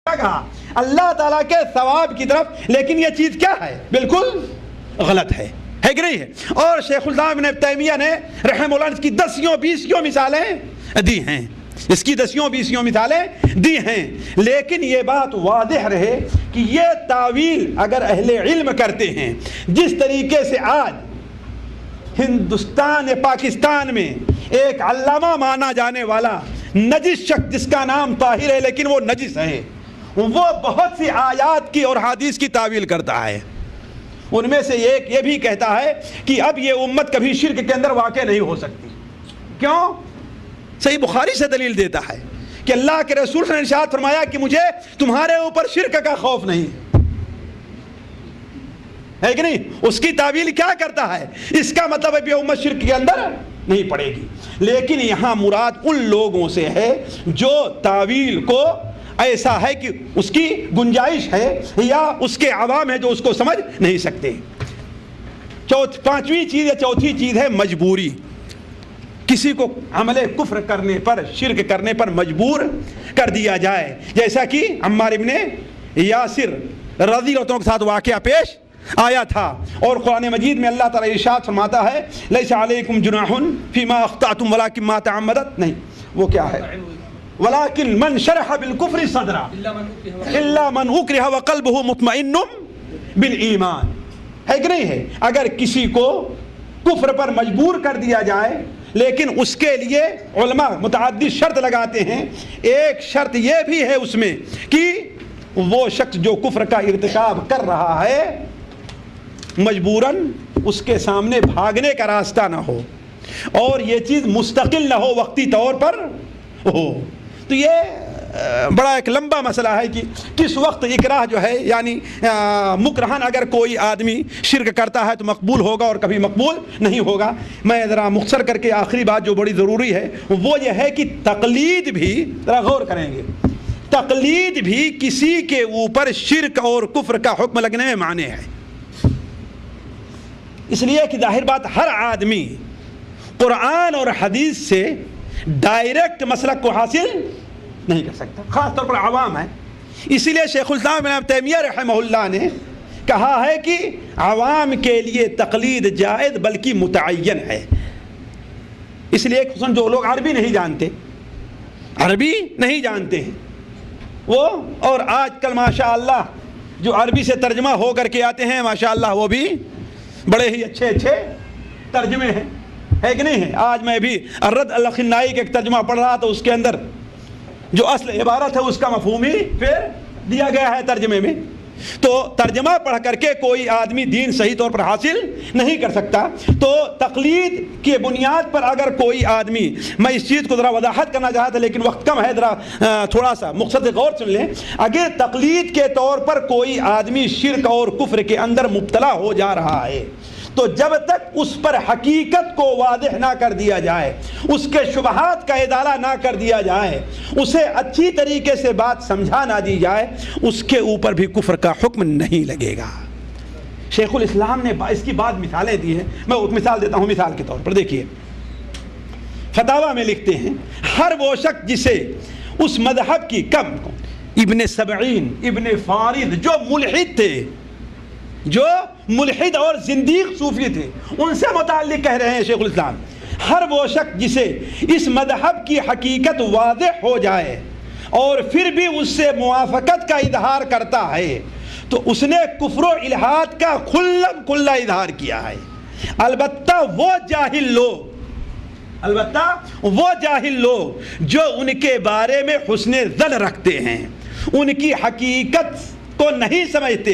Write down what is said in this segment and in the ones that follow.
کہا اللہ تعالیٰ کے ثواب کی طرف، لیکن یہ چیز کیا ہے؟ بالکل غلط ہے کہ نہیں ہے؟ اور شیخ الاسلام ابن تیمیہ نے رحمہ اللہ اس کی 10 مثالیں دی ہیں، اس کی 10 مثالیں دی ہیں، لیکن یہ بات واضح رہے کہ یہ تعویل اگر اہل علم کرتے ہیں، جس طریقے سے آج ہندوستان پاکستان میں ایک علامہ مانا جانے والا نجس شخص جس کا نام طاہر ہے لیکن وہ نجس ہے، وہ بہت سی آیات کی اور حدیث کی تعویل کرتا ہے، ان میں سے ایک یہ بھی کہتا ہے کہ اب یہ امت کبھی شرک کے اندر واقع نہیں ہو سکتی۔ کیوں؟ صحیح بخاری سے دلیل دیتا ہے کہ اللہ کے رسول نے ارشاد فرمایا کہ مجھے تمہارے اوپر شرک کا خوف نہیں ہے کہ نہیں؟ اس کی تعویل کیا کرتا ہے؟ اس کا مطلب ہے کہ امت شرک کے اندر نہیں پڑے گی، لیکن یہاں مراد ان لوگوں سے ہے جو تعویل کو ایسا ہے کہ اس کی گنجائش ہے یا اس کے عوام ہے جو اس کو سمجھ نہیں سکتے۔ پانچویں چیز یا چوتھی چیز ہے مجبوری، کسی کو عمل کفر کرنے پر، شرک کرنے پر مجبور کر دیا جائے، جیسا کہ عمار ابن یاسر رضی اللہ عنہ کے ساتھ واقعہ پیش آیا تھا، اور قرآن مجید میں اللہ تعالیٰ ارشاد فرماتا ہے لیس علیکم جناح فیما اخطأتم ولکن ما تعمدت، نہیں وہ کیا ہے؟ ولیکن من شرح بالکفر صدرا الا من اکرہ وقلبہ مطمئن بالایمان، ہے کہ نہیں ہے؟ اگر کسی کو کفر پر مجبور کر دیا جائے، لیکن اس کے لیے علماء متعدد شرط لگاتے ہیں، ایک شرط یہ بھی ہے اس میں کہ وہ شخص جو کفر کا ارتکاب کر رہا ہے مجبوراً اس کے سامنے بھاگنے کا راستہ نہ ہو، اور یہ چیز مستقل نہ ہو، وقتی طور پر ہو۔ تو یہ بڑا ایک لمبا مسئلہ ہے کہ کس وقت اکراہ جو ہے، یعنی مکرہن اگر کوئی آدمی شرک کرتا ہے تو مقبول ہوگا اور کبھی مقبول نہیں ہوگا۔ میں ذرا مختصر کر کے آخری بات جو بڑی ضروری ہے وہ یہ ہے کہ تقلید بھی، ذرا غور کریں گے، تقلید بھی کسی کے اوپر شرک اور کفر کا حکم لگنے میں مانع ہے، اس لیے کہ ظاہر بات ہر آدمی قرآن اور حدیث سے ڈائریکٹ مسلک کو حاصل نہیں کر سکتا، خاص طور پر عوام ہے۔ اسی لیے شیخ الاسلام ابن تیمیہ رحمہ اللہ نے کہا ہے کہ عوام کے لیے تقلید جائز بلکہ متعین ہے، اس لیے خصوصاً جو لوگ عربی نہیں جانتے، عربی نہیں جانتے ہیں وہ، اور آج کل ماشاءاللہ جو عربی سے ترجمہ ہو کر کے آتے ہیں ماشاءاللہ وہ بھی بڑے ہی اچھے ترجمے ہیں، ہے کہ نہیں ہے؟ آج میں بھی الرد الخنائی کا ایک ترجمہ پڑھ رہا تھا، اس کے اندر جو اصل عبارت ہے اس کا مفہوم ہی پھر دیا گیا ہے ترجمے میں۔ تو ترجمہ پڑھ کر کے کوئی آدمی دین صحیح طور پر حاصل نہیں کر سکتا۔ تو تقلید کی بنیاد پر اگر کوئی آدمی، میں اس چیز کو ذرا وضاحت کرنا چاہتا تھا لیکن وقت کم ہے، ذرا تھوڑا سا مختصر غور سن لیں، اگر تقلید کے طور پر کوئی آدمی شرک اور کفر کے اندر مبتلا ہو جا رہا ہے تو جب تک اس پر حقیقت کو واضح نہ کر دیا جائے، اس کے شبہات کا ازالہ نہ کر دیا جائے، اسے اچھی طریقے سے بات سمجھا نہ دی جائے، اس کے اوپر بھی کفر کا حکم نہیں لگے گا۔ شیخ الاسلام نے اس کی بعد مثالیں دی ہیں، میں ایک مثال دیتا ہوں۔ مثال کے طور پر دیکھیے، فتاوی میں لکھتے ہیں ہر وہ شخص جسے اس مذہب کی ابن سبعین، ابن فارد جو ملحد تھے، جو ملحد اور زندیق صوفی تھے، ان سے متعلق کہہ رہے ہیں شیخ الاسلام، ہر وہ شخص جسے اس مذہب کی حقیقت واضح ہو جائے اور پھر بھی اس سے موافقت کا اظہار کرتا ہے تو اس نے کفر و الحاد کا کھلم کھلا اظہار کیا ہے۔ البتہ وہ جاہل لوگ جو ان کے بارے میں حسن ظن رکھتے ہیں، ان کی حقیقت کو نہیں سمجھتے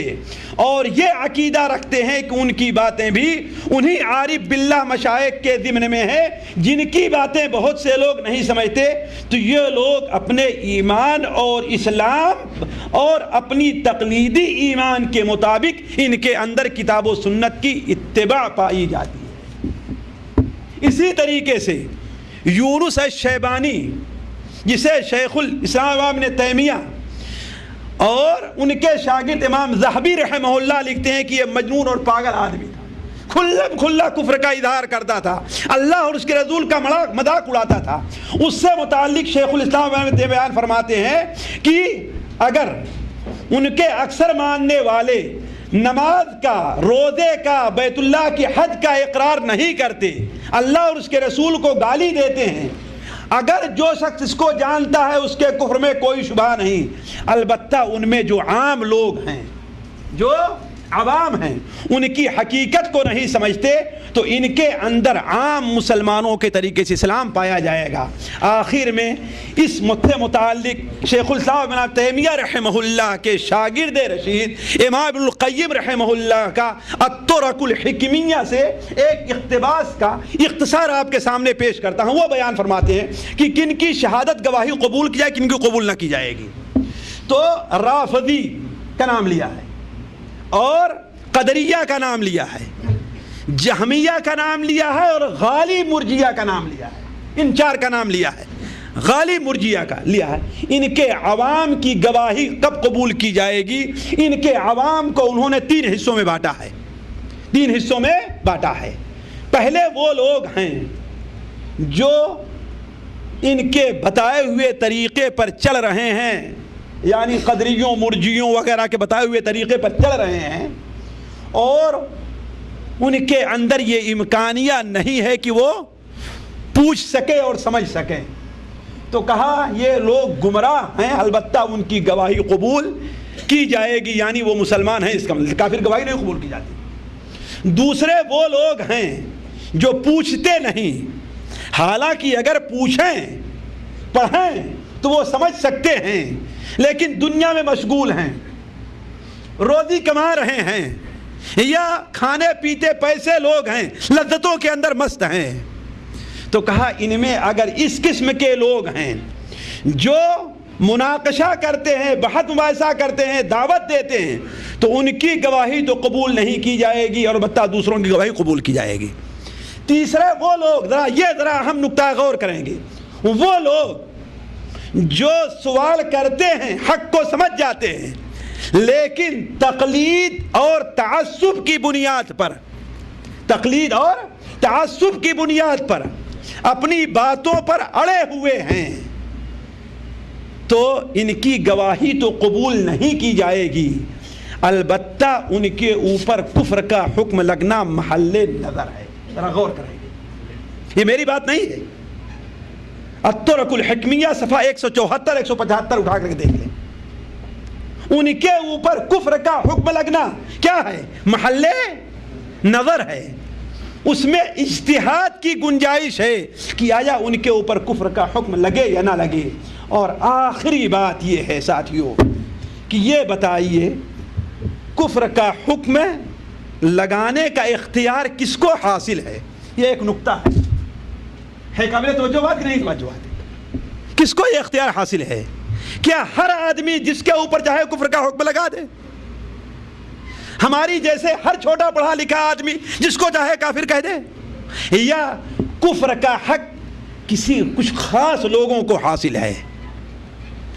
اور یہ عقیدہ رکھتے ہیں کہ ان کی باتیں بھی انہی عارف باللہ مشائخ کے ضمن میں ہیں جن کی باتیں بہت سے لوگ نہیں سمجھتے، تو یہ لوگ اپنے ایمان اور اسلام اور اپنی تقلیدی ایمان کے مطابق ان کے اندر کتاب و سنت کی اتباع پائی جاتی ہے۔ اسی طریقے سے یونس الشیبانی، جسے شیخ الاسلام ابن تیمیہ اور ان کے شاگرد امام ذہبی رحمہ اللہ لکھتے ہیں کہ یہ مجنون اور پاگل آدمی تھا، کھلم کھلا کفر کا اظہار کرتا تھا، اللہ اور اس کے رسول کا مذاق اڑاتا تھا۔ اس سے متعلق شیخ الاسلام ابن تیمیہ بیان فرماتے ہیں کہ اگر ان کے اکثر ماننے والے نماز کا، روزے کا، بیت اللہ کی حج کا اقرار نہیں کرتے، اللہ اور اس کے رسول کو گالی دیتے ہیں، اگر جو شخص اس کو جانتا ہے اس کے کفر میں کوئی شبہ نہیں، البتہ ان میں جو عام لوگ ہیں، جو عوام ہیں، ان کی حقیقت کو نہیں سمجھتے، تو ان کے اندر عام مسلمانوں کے طریقے سے اسلام پایا جائے گا۔ آخر میں اس سے متعلق شیخ الاسلام ابن تیمیہ رحمہ اللہ کے شاگرد رشید امام ابن القیم رحمہ اللہ کا الطرق الحکمیہ سے ایک اقتباس کا اختصار آپ کے سامنے پیش کرتا ہوں۔ وہ بیان فرماتے ہیں کہ کن کی شہادت گواہی قبول کی جائے، کن کی قبول نہ کی جائے گی۔ تو رافضی کا نام لیا ہے، اور قدریہ کا نام لیا ہے، جہمیہ کا نام لیا ہے، اور غالی مرجیہ کا نام لیا ہے۔ ان چار کا نام لیا ہے، غالی مرجیہ کا لیا ہے۔ ان کے عوام کی گواہی کب قبول کی جائے گی؟ ان کے عوام کو انہوں نے تین حصوں میں بانٹا ہے، تین حصوں میں بانٹا ہے۔ پہلے وہ لوگ ہیں جو ان کے بتائے ہوئے طریقے پر چل رہے ہیں، یعنی قدریوں، مرجیوں وغیرہ کے بتائے ہوئے طریقے پر چل رہے ہیں، اور ان کے اندر یہ امکانیہ نہیں ہے کہ وہ پوچھ سکے اور سمجھ سکیں۔ تو کہا یہ لوگ گمراہ ہیں، البتہ ان کی گواہی قبول کی جائے گی، یعنی وہ مسلمان ہیں، اس کا مطلب کافر گواہی نہیں قبول کی جاتی۔ دوسرے وہ لوگ ہیں جو پوچھتے نہیں، حالانکہ اگر پوچھیں، پڑھیں تو وہ سمجھ سکتے ہیں، لیکن دنیا میں مشغول ہیں، روزی کما رہے ہیں، یا کھانے پیتے پیسے لوگ ہیں، لذتوں کے اندر مست ہیں۔ تو کہا ان میں اگر اس قسم کے لوگ ہیں جو مناقشہ کرتے ہیں، بحث مباحثہ کرتے ہیں، دعوت دیتے ہیں، تو ان کی گواہی تو قبول نہیں کی جائے گی، اور البتہ دوسروں کی گواہی قبول کی جائے گی۔ تیسرے وہ لوگ، ذرا ہم نقطہ غور کریں گے، وہ لوگ جو سوال کرتے ہیں، حق کو سمجھ جاتے ہیں، لیکن تقلید اور تعصب کی بنیاد پر، تقلید اور تعصب کی بنیاد پر اپنی باتوں پر اڑے ہوئے ہیں، تو ان کی گواہی تو قبول نہیں کی جائے گی، البتہ ان کے اوپر کفر کا حکم لگنا محل نظر ہے۔ ذرا غور کریں گے، یہ میری بات نہیں ہے، الطرق الحکمیہ صفحہ 174 175 اٹھا کر کے دیکھ لیں۔ ان کے اوپر کفر کا حکم لگنا کیا ہے؟ محل نظر ہے، اس میں اجتہاد کی گنجائش ہے کہ آیا ان کے اوپر کفر کا حکم لگے یا نہ لگے۔ اور آخری بات یہ ہے ساتھیوں کہ یہ بتائیے کفر کا حکم لگانے کا اختیار کس کو حاصل ہے؟ یہ ایک نقطہ ہے قابل توجہ بات کہ نہیں توجہ بات؟ کس کو یہ اختیار حاصل ہے؟ کیا ہر آدمی جس کے اوپر چاہے کفر کا حکم لگا دے؟ ہماری جیسے ہر چھوٹا پڑھا لکھا آدمی جس کو چاہے کافر کہہ دے؟ یا کفر کا حق کسی کچھ خاص لوگوں کو حاصل ہے؟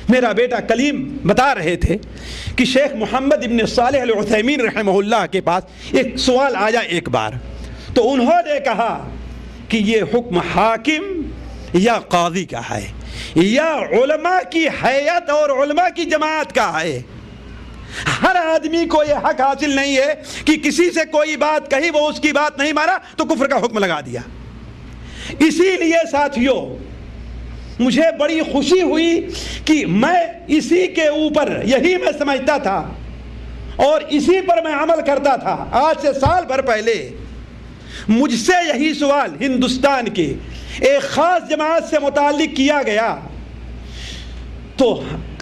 میرا بیٹا کلیم بتا رہے تھے کہ شیخ محمد ابن صالح العثیمین رحمہ اللہ کے پاس ایک سوال آیا ایک بار، تو انہوں نے کہا کہ یہ حکم حاکم یا قاضی کا ہے، یا علماء کی ہیئت اور علماء کی جماعت کا ہے؟ ہر آدمی کو یہ حق حاصل نہیں ہے کہ کسی سے کوئی بات کہی، وہ اس کی بات نہیں مانا تو کفر کا حکم لگا دیا۔ اسی لیے ساتھیوں مجھے بڑی خوشی ہوئی کہ میں اسی کے اوپر، یہی میں سمجھتا تھا اور اسی پر میں عمل کرتا تھا۔ آج سے سال بھر پہلے مجھ سے یہی سوال ہندوستان کے ایک خاص جماعت سے متعلق کیا گیا، تو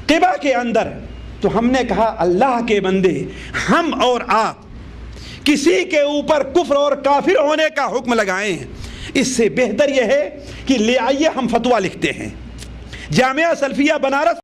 قبا کے اندر، تو ہم نے کہا اللہ کے بندے، ہم اور آپ کسی کے اوپر کفر اور کافر ہونے کا حکم لگائیں، اس سے بہتر یہ ہے کہ لے آئیے ہم فتویٰ لکھتے ہیں۔ جامعہ سلفیہ بنارس